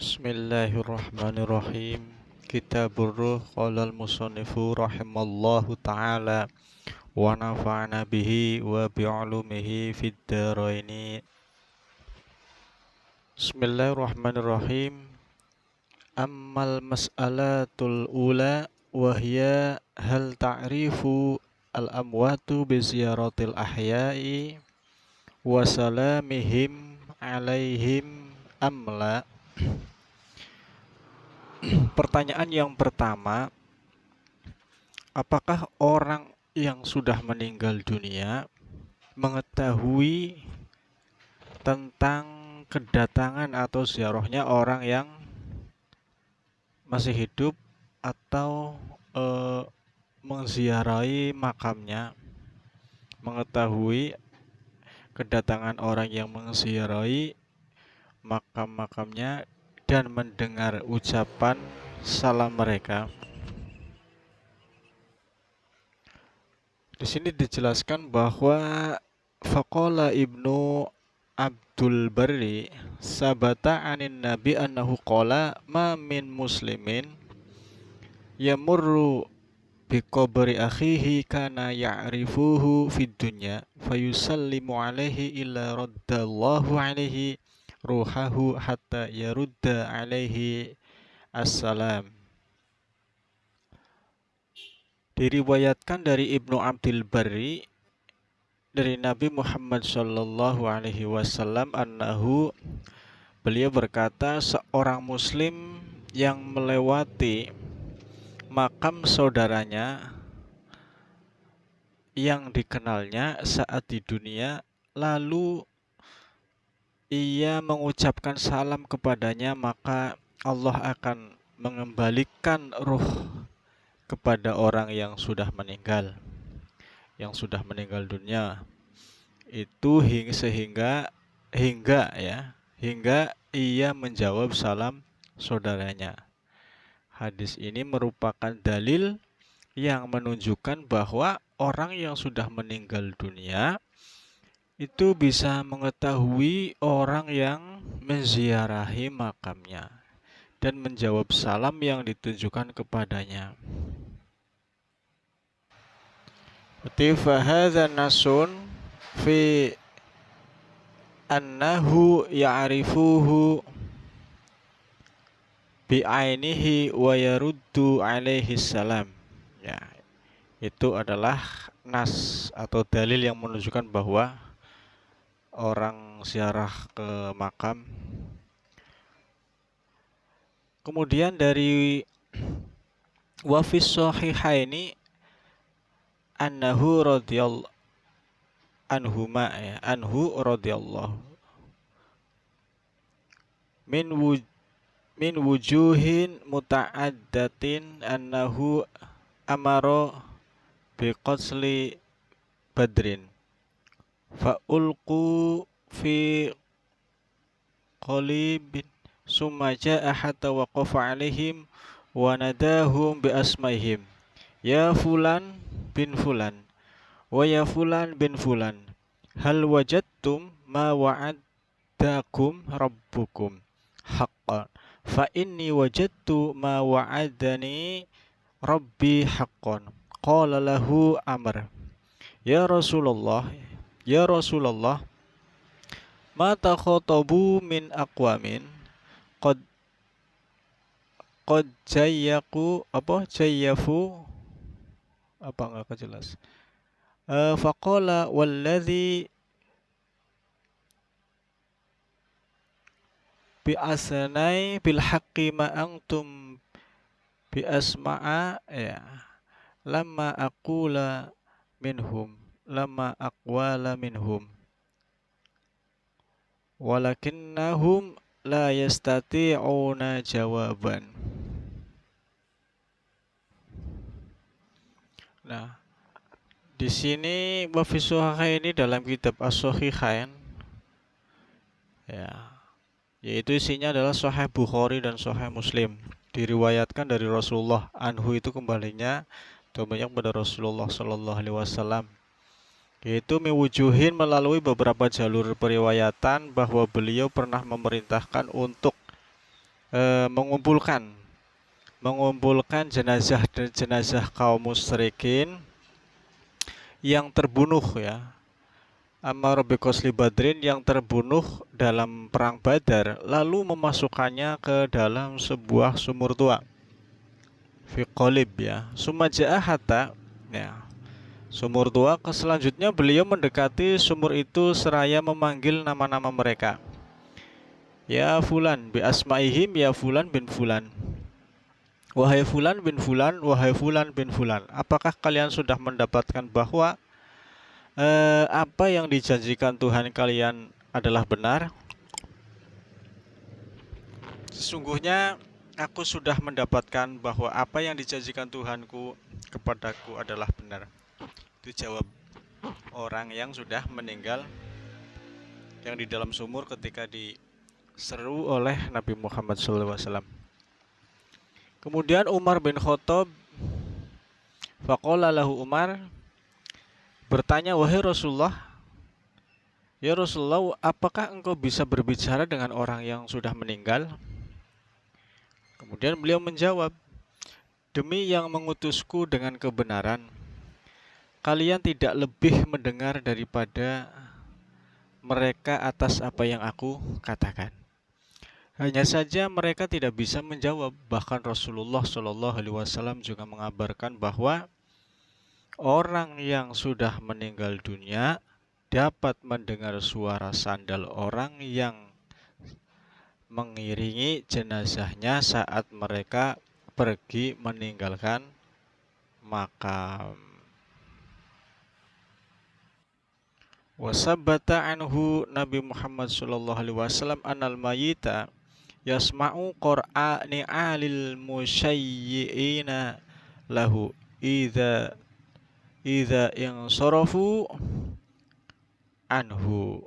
Bismillahirrahmanirrahim. Kitabur Ruh qala al-musannifu rahimallahu ta'ala wa nafa'ana bihi wa bi'ulumihi fid dharaini. Bismillahirrahmanirrahim. Ammal mas'alatul ula wa hiya hal ta'rifu al-amwatu bi ziyaratil ahya'i wa salamihim alaihim amla. Pertanyaan yang pertama, apakah orang yang sudah meninggal dunia mengetahui tentang kedatangan atau ziarahnya orang yang masih hidup atau menziarahi makamnya, mengetahui kedatangan orang yang menziarahi makam-makamnya dan mendengar ucapan salam mereka. Di sini dijelaskan bahwa faqala Ibnu Abdul Barri sabata anin nabi annahu qala ma min muslimin yamurru bi qabri akhihi kana ya'rifuhu fid dunya fayusallimu alaihi illa raddallahu alaihi ruhahu hatta yarudda alaihi assalam. Diriwayatkan dari Ibnu Abdul Barri dari Nabi Muhammad sallallahu alaihi wasallam annahu, beliau berkata, seorang muslim yang melewati makam saudaranya yang dikenalnya saat di dunia, lalu ia mengucapkan salam kepadanya, maka Allah akan mengembalikan ruh kepada orang yang sudah meninggal dunia itu hingga ia menjawab salam saudaranya. Hadis ini merupakan dalil yang menunjukkan bahwa orang yang sudah meninggal dunia itu bisa mengetahui orang yang menziarahi makamnya dan menjawab salam yang ditujukan kepadanya. Fahadha nasun fi annahu ya'rifuhu bi'ainihi wa yaruddu alaihi salam. Ya, itu adalah nas atau dalil yang menunjukkan bahwa orang ziarah ke makam. Kemudian dari wafis sahihaini annahu radhiyallahu anhuma ya, anhu radhiyallahu min wujuhin muta'addatin annahu amara biqasli badrin fa ulqu fi qalibin summa ja'a hatta waqafa alaihim wa nadahum bi asmaihim ya fulan bin fulan wa ya fulan bin fulan hal wajadtum ma wa'adakum rabbukum haqqan fa inni wajadtu ma wa'adani rabbi haqqan. Qala lahu Amr, ya Rasulullah ma takhatabu min aqwamin qad jayyafu apa enggak kejelas. Faqala walladzi bi asnai bil haqqi ma antum bi asma'a ya lamma aqwala minhum walakinnahum la yastati'una jawaban. Nah, di sini wafis sahihain ini dalam kitab As-Sahihain ya, yaitu isinya adalah Sahih Bukhari dan Sahih Muslim. Diriwayatkan dari Rasulullah, anhu itu kembalinya banyak pada Rasulullah sallallahu alaihi wasallam, yaitu miwujuhin melalui beberapa jalur periwayatan bahwa beliau pernah memerintahkan untuk mengumpulkan jenazah dan jenazah kaum musyrikin yang terbunuh ya. Ammar bi Qasli Badrin yang terbunuh dalam perang Badar, lalu memasukkannya ke dalam sebuah sumur tua. Fi qalib ya. Sumaja'a hatta ya. Sumur tua, selanjutnya beliau mendekati sumur itu seraya memanggil nama-nama mereka. Ya fulan bi asma'ihim, ya fulan bin fulan. Wahai fulan bin fulan, wahai fulan bin fulan. Apakah kalian sudah mendapatkan bahwa apa yang dijanjikan Tuhan kalian adalah benar? Sesungguhnya aku sudah mendapatkan bahwa apa yang dijanjikan Tuhanku kepadaku adalah benar. Itu jawab orang yang sudah meninggal, yang di dalam sumur ketika diseru oleh Nabi Muhammad SAW. Kemudian Umar bin Khattab, faqala lahu Umar, bertanya, wahai Rasulullah, ya Rasulullah, apakah engkau bisa berbicara dengan orang yang sudah meninggal? Kemudian beliau menjawab, demi yang mengutusku dengan kebenaran, kalian tidak lebih mendengar daripada mereka atas apa yang aku katakan. Hanya saja mereka tidak bisa menjawab. Bahkan Rasulullah SAW juga mengabarkan bahwa orang yang sudah meninggal dunia dapat mendengar suara sandal orang yang mengiringi jenazahnya saat mereka pergi meninggalkan makam. Wasabata anhu Nabi Muhammad SAW anal mayita yasma'u qur'ani alil musyayyi'ina lahu idza insarafu anhu.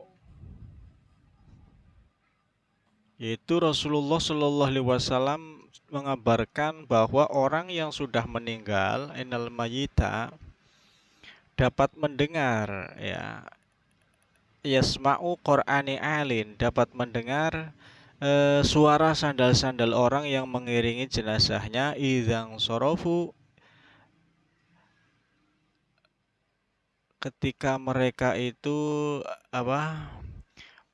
Yaitu Rasulullah SAW mengabarkan bahwa orang yang sudah meninggal, innal mayita, dapat mendengar ya, yasma'u qur'ani alin, dapat mendengar suara sandal-sandal orang yang mengiringi jenazahnya, idzang sorofu, ketika mereka itu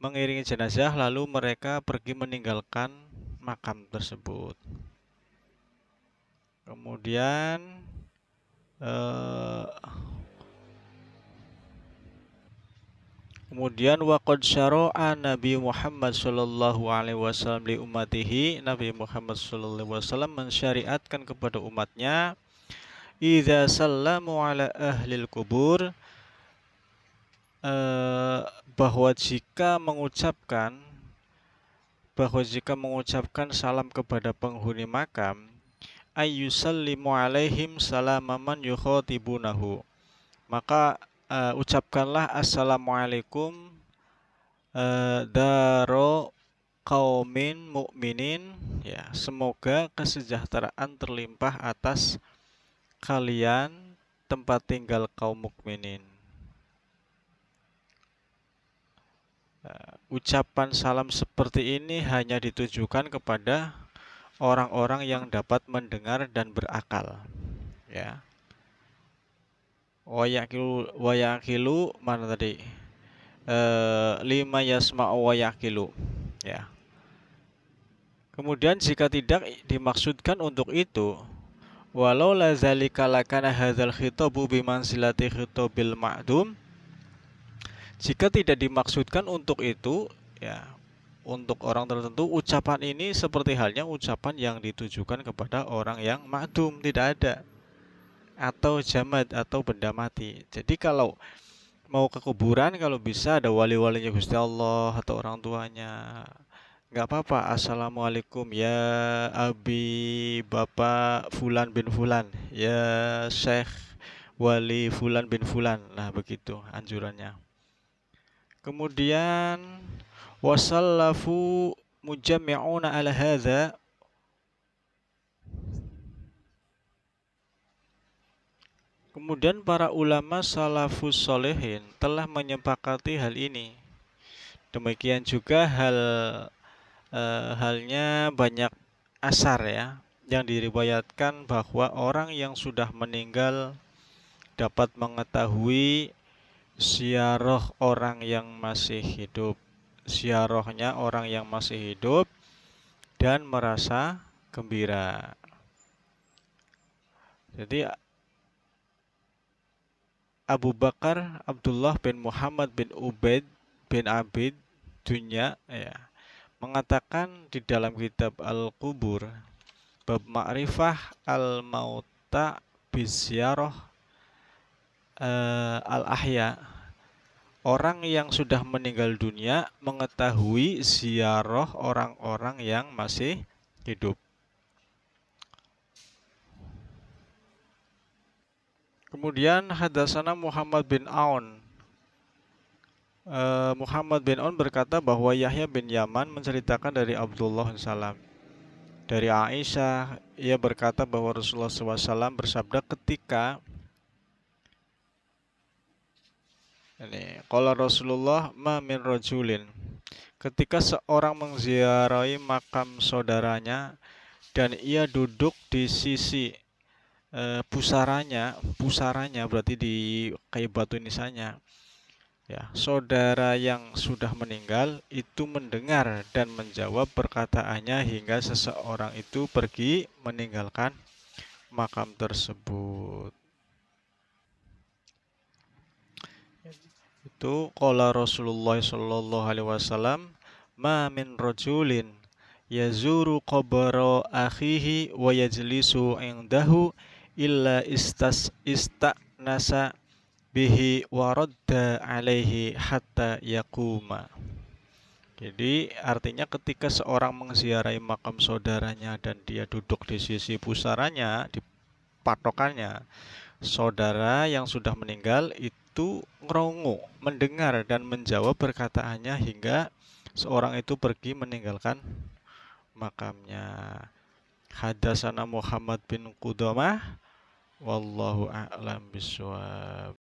mengiringi jenazah lalu mereka pergi meninggalkan makam tersebut. Kemudian waqad syara'a Nabi Muhammad sallallahu alaihi wasallam li ummatihi, Nabi Muhammad sallallahu alaihi wasallam mensyariatkan kepada umatnya, idza sallamu ala ahlil kubur, bahwa jika mengucapkan salam kepada penghuni makam, ayyusallimu alaihim salamaman yukhatibunahu, maka ucapkanlah assalamualaikum daro qaumin mukminin ya, semoga kesejahteraan terlimpah atas kalian tempat tinggal kaum mukminin. Ucapan salam seperti ini hanya ditujukan kepada orang-orang yang dapat mendengar dan berakal ya. Wayakilu mana tadi? Lima yasma'u wayakilu ya. Kemudian jika tidak dimaksudkan untuk itu, walau la zalika lakana hadzal khitabu bimanzilati khitabil ma'dum, jika tidak dimaksudkan untuk itu ya, untuk orang tertentu, ucapan ini seperti halnya ucapan yang ditujukan kepada orang yang ma'dum, tidak ada, atau jamad, atau benda mati. Jadi kalau mau ke kuburan, kalau bisa ada wali-walinya Gusti Allah atau orang tuanya, nggak apa-apa, assalamualaikum ya abi bapak fulan bin fulan, ya syekh wali fulan bin fulan, nah begitu anjurannya. Kemudian wasallafu mujammi'una ala hadza, kemudian para ulama salafus solehin telah menyepakati hal ini. Demikian juga halnya banyak asar ya, yang diriwayatkan bahwa orang yang sudah meninggal dapat mengetahui ziarah orang yang masih hidup. Ziarahnya orang yang masih hidup dan merasa gembira. Jadi Abu Bakar Abdullah bin Muhammad bin Ubaid bin Abid Dunya ya, mengatakan di dalam kitab Al-Qubur bab Ma'rifah al-Mauta bisyarah al-Ahya, orang yang sudah meninggal dunia mengetahui ziarah orang-orang yang masih hidup. Kemudian hadatsana Muhammad bin Aun. Muhammad bin Aun berkata bahwa Yahya bin Yaman menceritakan dari Abdullah bin Salam. Dari Aisyah, ia berkata bahwa Rasulullah SAW bersabda ketika ini, qala Rasulullah ma min rajulin, ketika seorang mengziarahi makam saudaranya dan ia duduk di sisi pusaranya berarti di kayu batu nisannya. Ya, saudara yang sudah meninggal itu mendengar dan menjawab perkataannya hingga seseorang itu pergi meninggalkan makam tersebut. Itu qala Rasulullah sallallahu alaihi wasallam, "Ma min rajulin yazuru qabra akhihi wa yajlisu indahu illa istanasa bihi waradda alaihi hatta yakuma." Jadi artinya ketika seorang mengziarahi makam saudaranya dan dia duduk di sisi pusaranya, di patokannya, saudara yang sudah meninggal itu ngerongu, mendengar dan menjawab perkataannya hingga seorang itu pergi meninggalkan makamnya. Hadatsana Muhammad bin Qudamah wallahu a'lam bishawab.